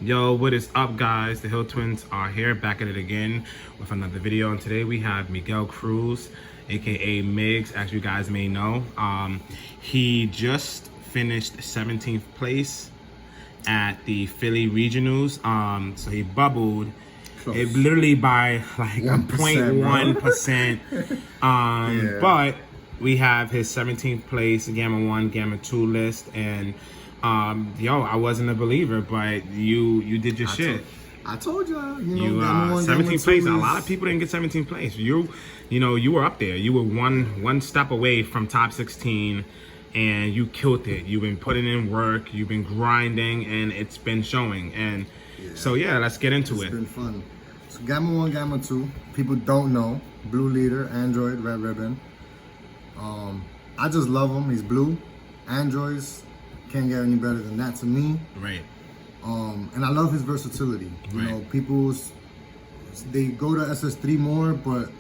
Yo, what is up, guys? The Hill Twins are here, back at it again with another video. And today we have Miguel Cruz, aka Migs, as you guys may know. He just finished 17th place at the Philly Regionals. So he bubbled it literally by like 0.1%. Yeah. But we have his 17th place Gamma 1, Gamma 2 list, and yo, I wasn't a believer, but you did your shit. I told y'all, you know, You 17th place. A lot of people didn't get 17th place. You know, you were up there. You were one step away from top 16, and you killed it. You've been putting in work. You've been grinding, and it's been showing. And so yeah, let's get into it. It's been fun. So Gamma 1, Gamma 2. People don't know. Blue leader, Android, red ribbon. I just love him. He's blue. Androids can't get any better than that to me. Right. And I love his versatility. You know, they go to SS3 more, but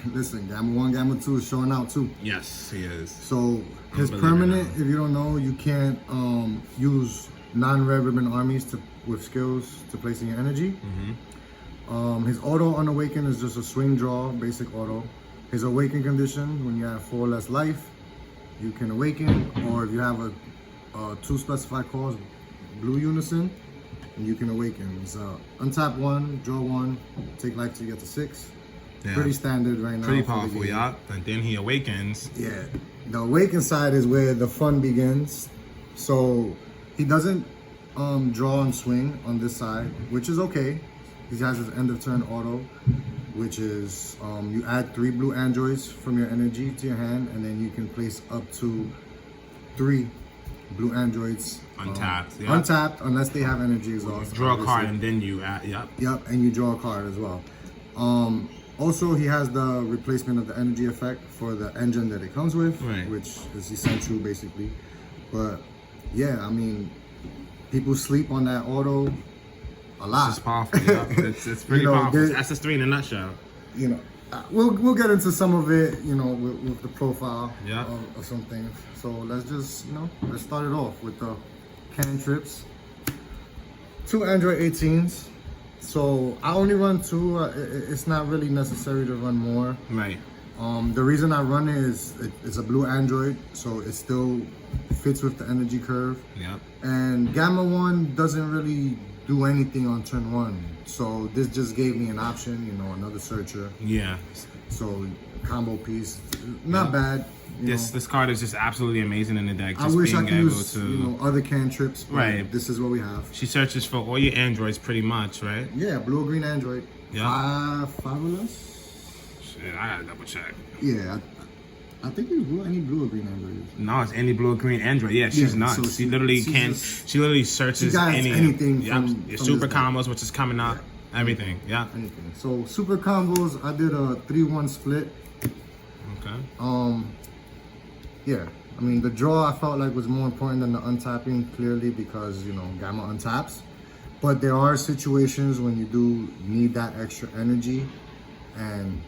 listen, Gamma 1, Gamma 2 is showing out too. Yes, he is. So his permanent, if you don't know, you can't use non-red ribbon armies with skills to place in your energy. His auto unawaken is just a swing draw, basic auto. His awaken condition, when you have 4 less life, you can awaken, or if you have a 2 specified calls, blue unison, and you can awaken. It's untap 1, draw 1, take life till you get to 6. Yeah. Pretty standard right now. Pretty powerful, yeah. And then he awakens. Yeah. The awaken side is where the fun begins. So he doesn't draw and swing on this side, which is okay. He has his end of turn auto, which is you add 3 blue androids from your energy to your hand, and then you can place up to 3 blue androids Untapped. untapped unless they have energy exhaust. Draw a card and then you add, Yep, and you draw a card as well. Also, he has the replacement of the energy effect for the engine that it comes with, which is essential basically. But yeah, I mean, people sleep on that auto a lot. It's powerful, yeah. It's pretty powerful. It's SS3 in a nutshell. You know, we'll get into some of it, you know, with the profile of some things. So let's just, let's start it off with the cantrips. 2 Android 18s. So I only run 2. It's not really necessary to run more. Right. The reason I run it is it's a blue Android, so it still fits with the energy curve. Yep. And Gamma 1 doesn't really do anything on turn 1. So this just gave me an option, another searcher. Yeah. So combo piece, not bad. This card is just absolutely amazing in the deck. I wish I could use other cantrips. But this is what we have. She searches for all your androids pretty much, right? Yeah, blue or green android. Yeah. 5 or less. Shit, I gotta double check. Yeah. I think it's blue, any blue or green android. No, it's any blue or green android. Yeah, she's nuts. So she literally she literally searches anything. From super combos, which is coming up. Everything, anything. So super combos, I did a 3-1 split. Okay. Yeah, I mean the draw I felt like was more important than the untapping, clearly, because Gamma untaps. But there are situations when you do need that extra energy. And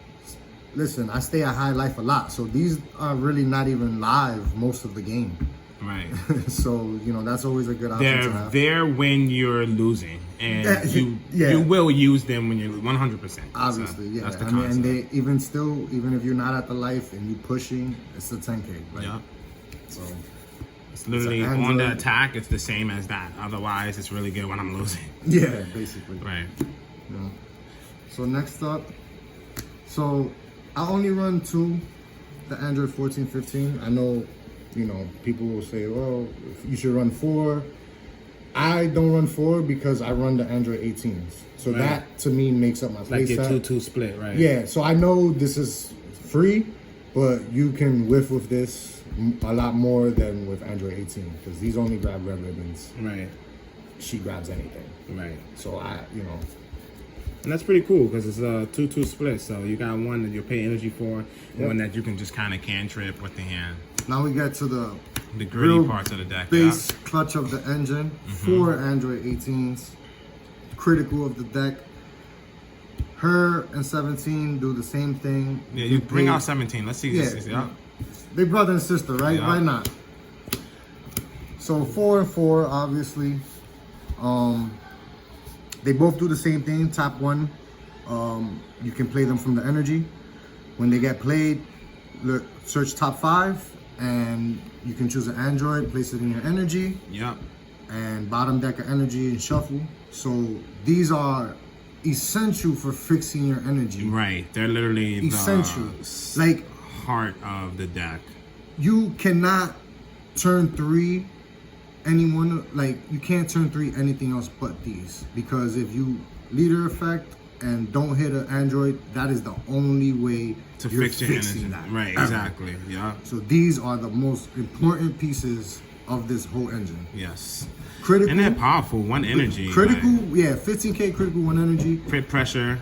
listen, I stay at high life a lot, so these are really not even live most of the game. Right. So that's always a good option to have. They're when you're losing, and you will use them when you're 100%. Obviously, that's the concept. And they even if you're not at the life and you pushing, it's a 10K. Right? So it's literally on the attack. It's the same as that. Otherwise, it's really good when I'm losing. Yeah, basically. Right. Yeah. So next up, I only run 2, the Android 14, 15. I know. People will say, "Oh, you should run 4." I don't run 4 because I run the Android 18s. So that to me makes up my playset. Like your 2-2 split, right? Yeah. So I know this is free, but you can whiff with this a lot more than with Android 18 because these only grab red ribbons. Right. She grabs anything. Right. So And that's pretty cool because it's a 2-2 split. So you got one that you'll pay energy for, and one that you can just kind of cantrip with the hand. Now we get to the gritty parts of the deck. Base clutch of the engine. 4 Android 18s. Critical of the deck. Her and 17 do the same thing. Yeah, you bring out 17. Let's see this. Yeah. They brother and sister, right? Why not? So 4 and 4, obviously. They both do the same thing. Top one, you can play them from the energy. When they get played, look, search top 5, and you can choose an Android, place it in your energy. Yep. And bottom deck of energy and shuffle. So these are essential for fixing your energy. Right. They're literally essential. The like heart of the deck. You cannot turn 3 anyone, like you can't turn 3 anything else but these, because if you leader effect and don't hit an Android, that is the only way to fix your energy. That. Right, exactly. Yeah. So these are the most important pieces of this whole engine. Yes. Critical. And they're powerful. 1 energy. Critical, yeah, 15K critical, 1 energy. Crit pressure.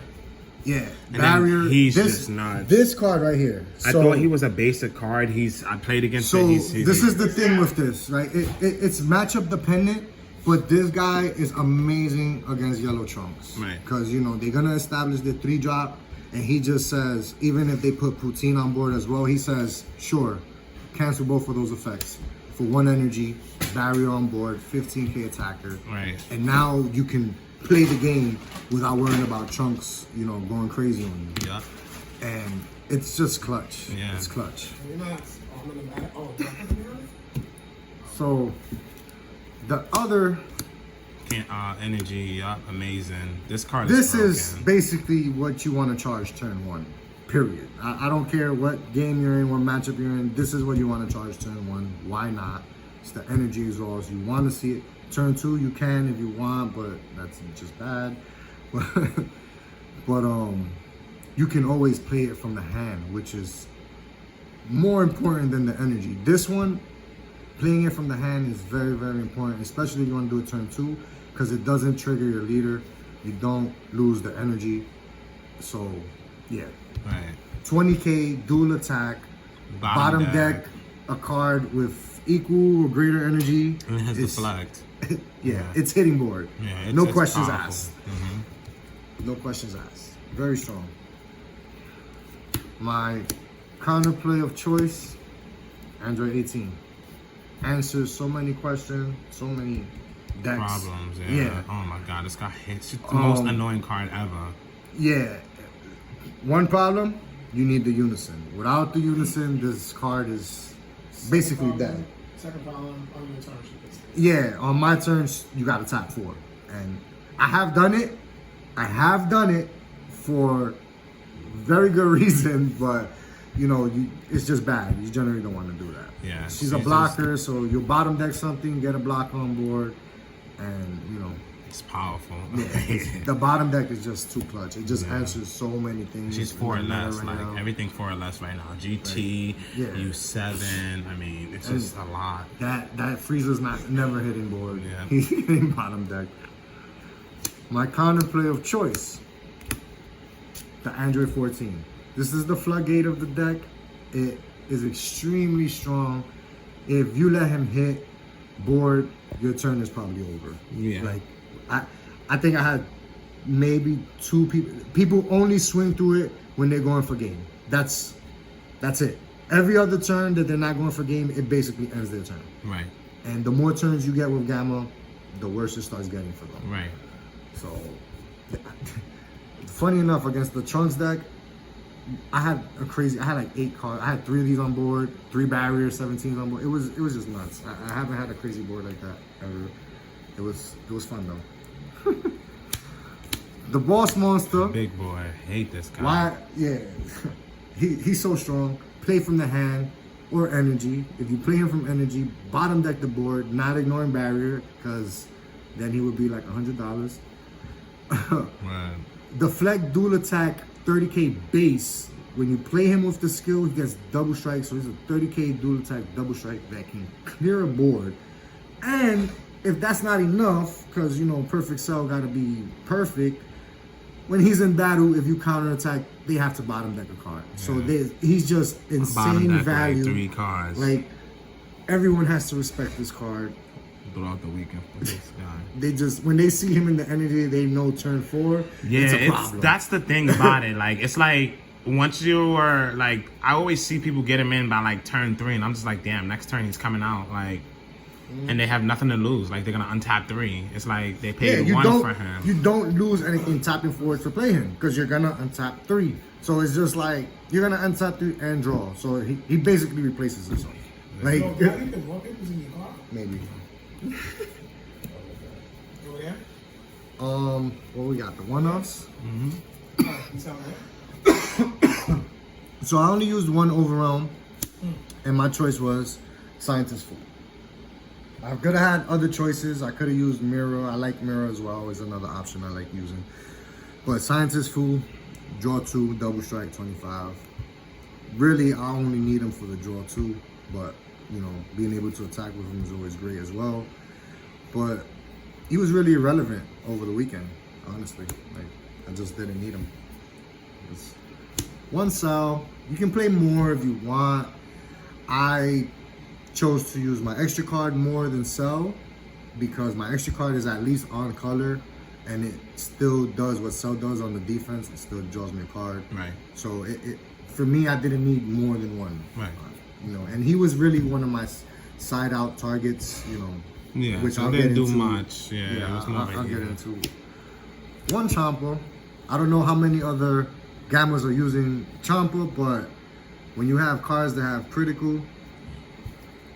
Yeah. And barrier. He's just not. This card right here. I thought he was a basic card. I played against so it. This is the thing with this, right? It's matchup dependent, but this guy is amazing against yellow trunks. Right. Because, you know, they're going to establish the 3-drop, and he just says, even if they put Poutine on board as well, he says, sure, cancel both of those effects. For 1 energy, barrier on board, 15K attacker. Right. And now you can play the game without worrying about trunks, you know, going crazy on you. Yeah. And it's just clutch. Yeah. It's clutch. You're not. So the other energy, yeah, amazing. This card this is basically what you want to charge turn 1. Period. I don't care what game you're in, what matchup you're in. This is what you want to charge turn 1. Why not? It's the energy as well as you want to see it. Turn 2, you can if you want, but that's just bad. But you can always play it from the hand, which is more important than the energy. This one, playing it from the hand is very, very important, especially if you want to do it turn 2, because it doesn't trigger your leader. You don't lose the energy. So, yeah. Right. 20K dual attack, bottom deck, a card with equal or greater energy. And it has deflect. Yeah, it's hitting board. Yeah, no questions asked. Mm-hmm. No questions asked. Very strong. My counterplay of choice, Android 18. Answers so many questions, so many decks. Problems, yeah. Oh my god, this guy hits. It's the most annoying card ever. Yeah. One problem, you need the unison. Without the unison, this card is basically dead. Second problem on your turn sheet. Yeah, on my turns, you got to tap 4. And I have done it. I have done it for very good reason, but you know, it's just bad. You generally don't want to do that. Yeah. She's a blocker, so you'll bottom deck something, get a block on board, and you know. It's powerful. Yeah, the bottom deck is just too clutch. It just answers so many things. She's 4 or less, right like now. Everything 4 or less right now. GT, U7. I mean, it's just a lot. That Frieza's never hitting board. Yeah. He's hitting bottom deck. My counterplay of choice, the Android 14. This is the floodgate of the deck. It is extremely strong. If you let him hit board, your turn is probably over. Yeah. Like, I think I had maybe 2 people. People only swing through it when they're going for game. That's it. Every other turn that they're not going for game, it basically ends their turn. Right. And the more turns you get with Gamma, the worse it starts getting for them. Right. So, funny enough, against the Trunks deck, I had like 8 cards. I had 3 of these on board, 3 barriers, 17s on board. It was just nuts. I haven't had a crazy board like that ever. It was fun though. The boss monster. Big boy. I hate this guy. Why? Yeah. He's so strong. Play from the hand or energy. If you play him from energy, bottom deck the board, not ignoring barrier, because then he would be like $100. Right. Deflect dual attack 30K base. When you play him with the skill, he gets double strike. So he's a 30K dual attack double strike that can clear a board. And if that's not enough, because you know perfect cell got to be perfect. When he's in battle, if you counter attack, they have to bottom deck a card. Yeah. So he's just insane value. Like 3 cards. Like everyone has to respect this card. Throughout the weekend for this guy. They just when they see him in the energy, they know turn 4. Yeah, that's the thing about it. Like it's like once you are like, I always see people get him in by like turn 3, and I'm just like, damn, next turn he's coming out. Like and they have nothing to lose. Like they're gonna untap 3. It's like they paid you 1 don't, for him. You don't lose anything tapping forward to play him because you're gonna untap 3. So it's just like you're gonna untap 3 and draw. So he basically replaces himself. Like So, wallpapers in your car? maybe. Oh, yeah? What we got? The 1-offs. Oh, you sound right. So I only used 1 overwhelm, and my choice was Scientist Fool. I could have had other choices. I could have used Mirror. I like Mirror as well. Is another option I like using. But Scientist Fool, draw 2, double strike 25. Really, I only need him for the draw 2, but you know, being able to attack with him is always great as well. But he was really irrelevant over the weekend, honestly. Like, I just didn't need him. It's 1 cell. You can play more if you want. I chose to use my extra card more than cell because my extra card is at least on color and it still does what cell does on the defense. It still draws me a card. Right. So it for me, I didn't need more than 1. Right. You know, and he was really one of my side out targets. You know. Yeah. Which So I'll didn't get do into. much. Yeah. It was more I'll get into. 1 Chomper. I don't know how many other gammas are using Chomper, but when you have cards that have critical,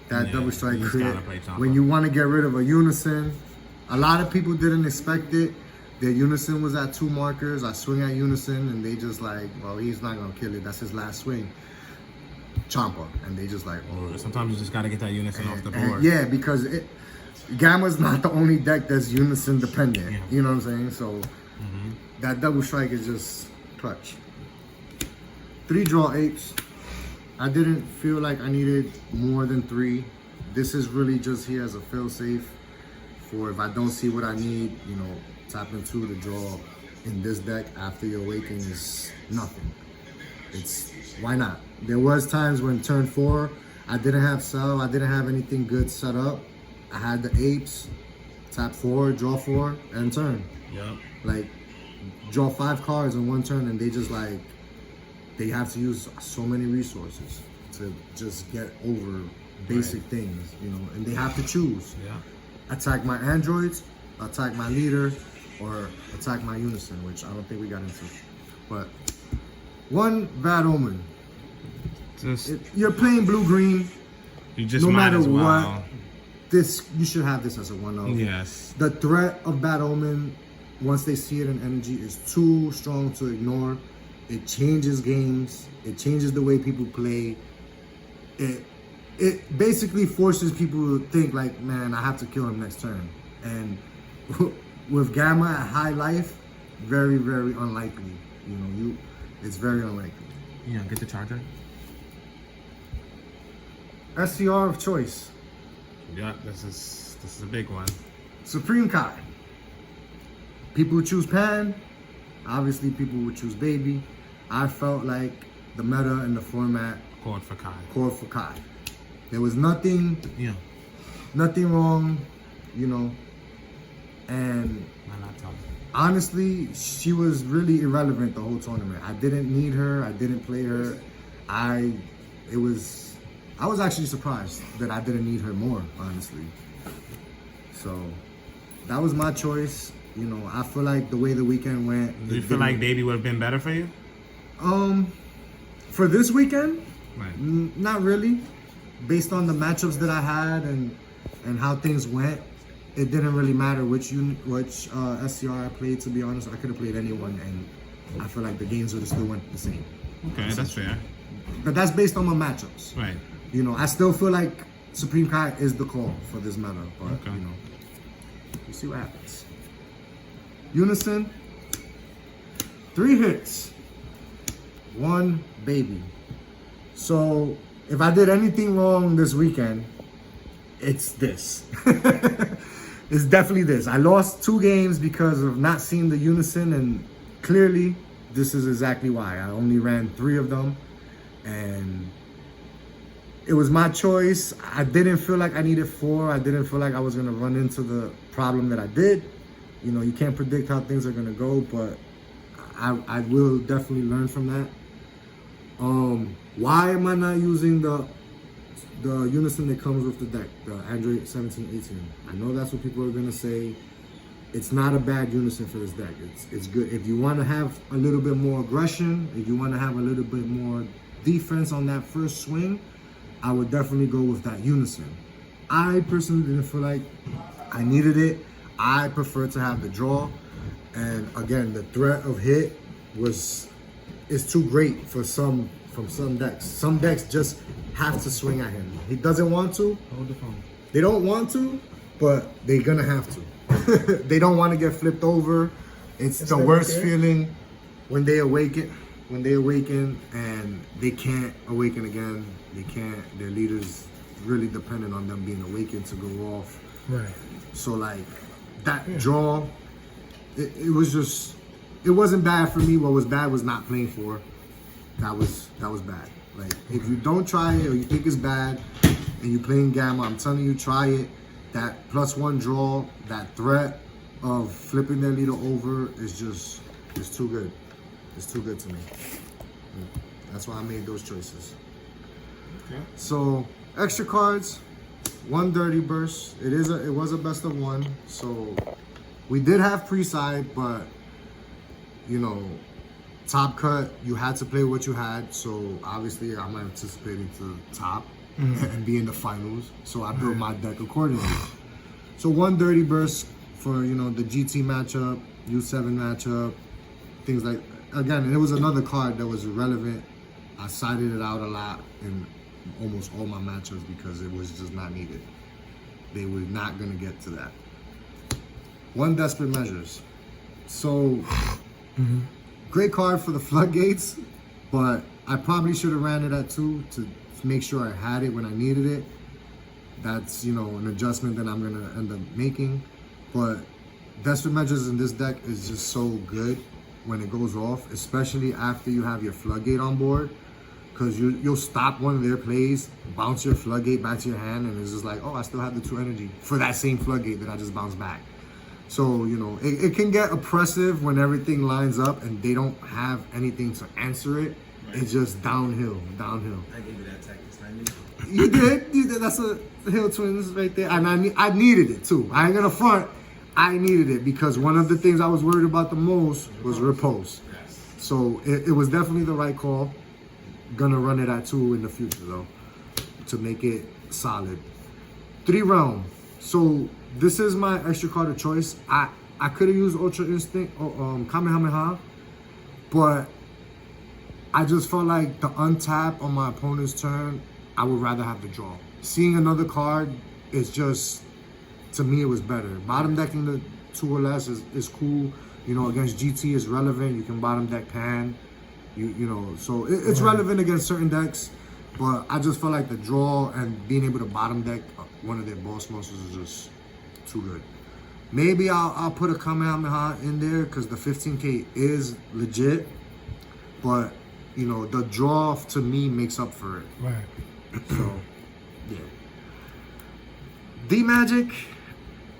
that double strike you just crit, gotta play Chomper. when you want to get rid of a unison, a lot of people didn't expect it. Their unison was at 2 markers. I swing at unison, and they just like, well, he's not gonna kill it. That's his last swing. Chomper, and they just like, oh. Sometimes you just gotta get that unison off the And- board. yeah, because Gamma's not the only deck that's unison dependent. Yeah. You know what I'm saying? So that double strike is just clutch. 3 draw 8s. I didn't feel like I needed more than 3. This is really just here as a fail safe for if I don't see what I need, you know, tapping 2 to draw in this deck after your awaken is nothing. It's why not? There was times when turn 4, I didn't have cell, I didn't have anything good set up. I had the 8s, tap 4, draw 4, and turn. Yep. Like, draw 5 cards in 1 turn, and they just like, they have to use so many resources to just get over basic things, you know, and they have to choose. Yeah. Attack my androids, attack my leader, or attack my unison, which I don't think we got into. But 1 bad omen. Just You're playing blue-green, you just no might matter as well. what. This, you should have this as a 1-0. Yes. The threat of bad omen, once they see it in energy, is too strong to ignore. It changes games. It changes the way people play. It basically forces people to think like, man, I have to kill him next turn. And with Gamma at high life, very, very unlikely. You know, it's very unlikely. Yeah, get the charger. SCR of choice. Yeah, this is a big one. Supreme Kai. People would choose Pan. Obviously, people would choose Baby. I felt like the meta and the format Called for Kai. called for Kai. There was nothing Yeah. wrong, you know. And My laptop. honestly, she was really irrelevant the whole tournament. I didn't need her. I didn't play her. I was actually surprised that I didn't need her more, honestly. So that was my choice. You know, I feel like the way the weekend went. Do you feel like Baby would have been better for you? For this weekend, Right. not really. Based on the matchups that I had and how things went, it didn't really matter which SCR I played. To be honest, I could have played anyone, and I feel like the games would have still went the same. Okay, that's fair. But that's based on my matchups. Right. You know, I still feel like Supreme Kai is the call for this meta, but Okay. you know, we'll see what happens. Unison, 3 hits, 1 baby. So if I did anything wrong this weekend, it's this. It's definitely this. I lost 2 games because of not seeing the unison, and clearly this is exactly why. I only ran 3 of them, and it was my choice. I didn't feel like I needed 4. I didn't feel like I was gonna run into the problem that I did. You know, you can't predict how things are gonna go, but I will definitely learn from that. Why am I not using the the unison that comes with the deck, the Android 17, 18. I know that's what people are gonna say. It's not a bad unison for this deck. It's good. If you want to have a little bit more aggression, if you want to have a little bit more defense on that first swing, I would definitely go with that unison. I personally didn't feel like I needed it. I prefer to have the draw. And again, the threat of hit is too great from some decks. Some decks just have to swing at him. He doesn't want to. Hold the phone. They don't want to, but they're gonna have to. They don't want to get flipped over. It's the worst feeling when they awaken. When they awaken and they can't awaken again. They can't. Their leader's really dependent on them being awakened to go off. Right. So like that draw, it was just, it wasn't bad for me. What was bad was not playing for. That was bad. Like if you don't try it or you think it's bad and you playing Gamma, I'm telling you, try it. That +1 draw, that threat of flipping their leader over is just, it's too good. It's too good to me. That's why I made those choices. Okay. So extra cards, 1 dirty burst. It was a best of 1. So we did have pre-side, but you know, top cut, you had to play what you had. So obviously I'm anticipating to top and be in the finals. So I built my deck accordingly. So 1 dirty burst for, you know, the GT matchup, U7 matchup, things like, again, it was another card that was irrelevant. I sided it out a lot in almost all my matchups because it was just not needed. They were not gonna get to that. 1 desperate measures. So great card for the Floodgates, but I probably should have ran it at 2 to make sure I had it when I needed it. That's, you know, an adjustment that I'm gonna end up making. But desperate measures in this deck is just so good when it goes off, especially after you have your Floodgate on board, because you'll stop one of their plays, bounce your Floodgate back to your hand, and it's just like, oh, I still have the 2 energy for that same Floodgate that I just bounced back. So, you know, it can get oppressive when everything lines up and they don't have anything to answer it. Right. It's just downhill. I gave you that tactics. You did. That's a TheHillTwins right there. And I needed it too. I ain't gonna front. I needed it because one of the things I was worried about the most was riposte. Yes. So it was definitely the right call. Gonna run it at 2 in the future though, to make it solid. 3 realm. So this is my extra card of choice. I could have used Ultra Instinct or Kamehameha, but I just felt like the untap on my opponent's turn, I would rather have the draw. Seeing another card is just, to me, it was better. Bottom decking the 2 or less is cool. You know, against GT is relevant. You can bottom deck Pan. You know, so it's relevant against certain decks. But I just felt like the draw and being able to bottom deck one of their boss monsters is just too good. Maybe I'll put a Kamehameha in there because the 15K is legit. But, you know, the draw to me makes up for it. Right. So, yeah. D-Magic.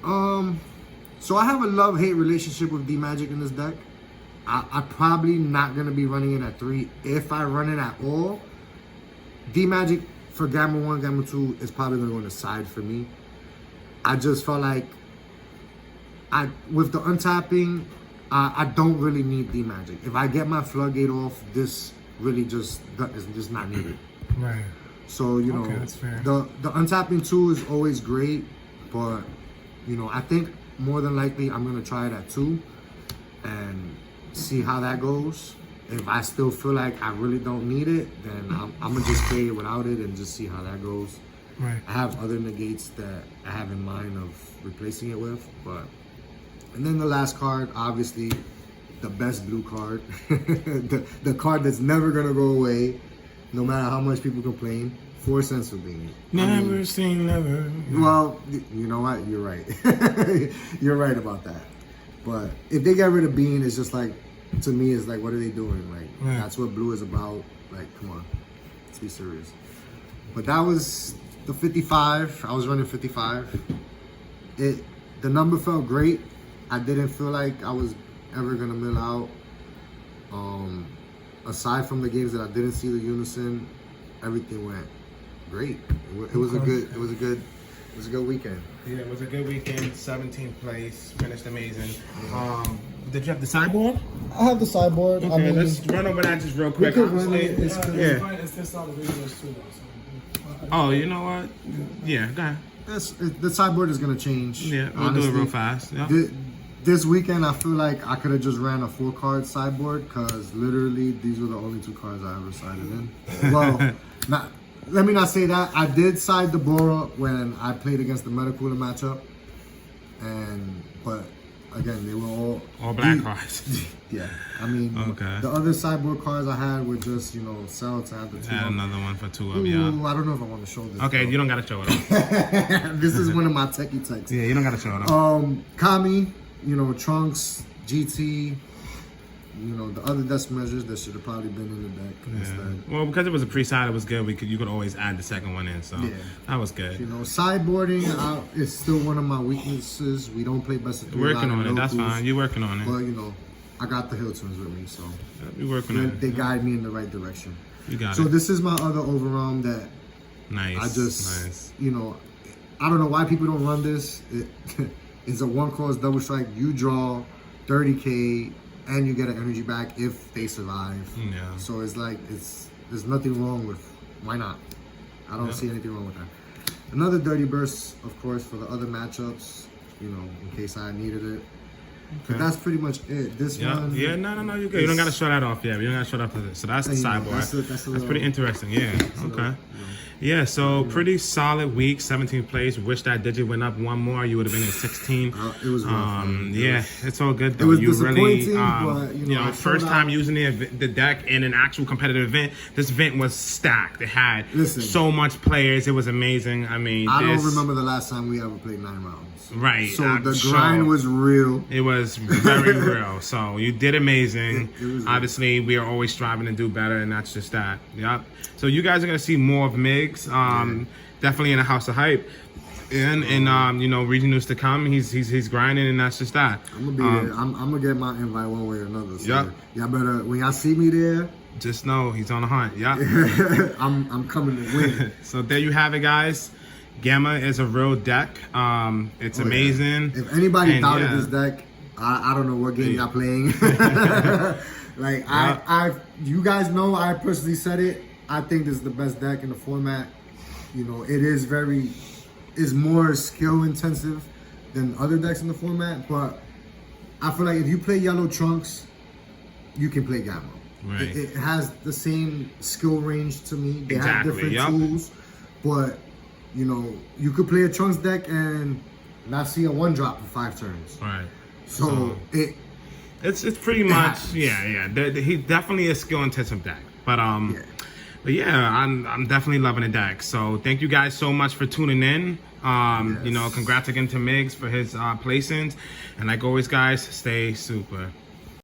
So I have a love-hate relationship with D-Magic in this deck. I'm probably not going to be running it at 3. If I run it at all, D-Magic for Gamma 1, Gamma 2 is probably going to go on the side for me. I just felt like with the untapping, I don't really need D-Magic. If I get my Floodgate off, this really is just not needed. Right. So, you know, okay, that's fair. the untapping 2 is always great, but, you know, I think more than likely I'm going to try it at 2 and see how that goes. If I still feel like I really don't need it, then I'm going to just play it without it and just see how that goes. Right. I have other negates that I have in mind of replacing it with, but... And then the last card, obviously, the best blue card. the card that's never going to go away, no matter how much people complain. 4 Sensu Bean. Never seen, never. Well, you know what? You're right. You're right about that. But if they get rid of Bean, it's just like, to me, it's like, what are they doing? Like, right. That's what blue is about. Like, come on. Let's be serious. But that was the 55. I was running 55. The number felt great. I didn't feel like I was ever going to mill out. Aside from the games that I didn't see the unison, everything went great. It was a good weekend. Yeah, it was a good weekend. 17th place, finished amazing. Did you have the sideboard? I have the sideboard. Okay, I mean, let's run over that just real quick. could run Honestly, it. It's yeah. It's this all the videos too, though. So. Oh, you know what? Yeah, go ahead. the sideboard is gonna change. Yeah, we'll honestly. do it real fast. Yeah. This weekend, I feel like I could have just ran a 4-card sideboard because literally these were the only 2 cards I ever sided in. Well, let me not say that. I did side the Bora when I played against the Metacooler matchup, but again, they were all black cards. Yeah, I mean, okay. The other sideboard cards I had were just sell to have the 2. Add another one for 2 of them. Ooh, Yeah. I don't know if I want to show this. Okay, though. you don't gotta show it off. This is one of my techie texts. Yeah, you don't gotta show it off. Kami, Trunks, GT, the other desk measures that should have probably been in the deck instead. Well, because it was a pre-side, it was good. You could always add the second one in, so that was good. Sideboarding is still one of my weaknesses. We don't play best of 3. Working on it. That's fine. You're working on it. But I got the TheHillTwins with me, so you're working on it. They guide me in the right direction. You got it. So this is my other overarm that nice. I just nice. I don't know why people don't run this. It's a 1-cost double strike. You draw 30K and you get an energy back if they survive. Yeah. So it's like there's nothing wrong with why not? I don't see anything wrong with that. Another dirty burst, of course, for the other matchups. In case I needed it. But that's pretty much it. This one. Yeah, no, you're good. You don't gotta show that off yet. You don't gotta show that off. So that's the sideboard. That's pretty interesting. Yeah. Okay. Yeah, so pretty solid week, 17th place. Wish that digit went up one more. You would have been in 16. It was rough. It's all good though. It was you disappointing, really, but first time using the deck in an actual competitive event. This event was stacked. It had so much players. It was amazing. I mean, I don't remember the last time we ever played 9 rounds. Right. So the grind was real. It was very real. So you did amazing. It was obviously, we are always striving to do better, and that's just that. Yep. So you guys are gonna see more of Migs. Definitely in the House of Hype, and region news to come. He's grinding, and that's just that. I'm gonna be there. I'm gonna get my invite one way or another. So y'all better, when y'all see me there, just know he's on the hunt. Yeah. I'm coming to win. So there you have it, guys. Gamma is a real deck. It's amazing. If anybody doubted this deck, I don't know what game y'all playing. You guys know I personally said it. I think this is the best deck in the format. It is more skill intensive than other decks in the format, but I feel like if you play Yellow Trunks, you can play Gamma. Right. It has the same skill range to me. They have different tools, but you could play a Trunks deck and not see a 1-drop for 5 turns. Right. So it's pretty much he definitely is skill intensive deck, but But yeah, I'm definitely loving the deck. So thank you guys so much for tuning in. Congrats again to Migs for his placings. And like always, guys, stay super.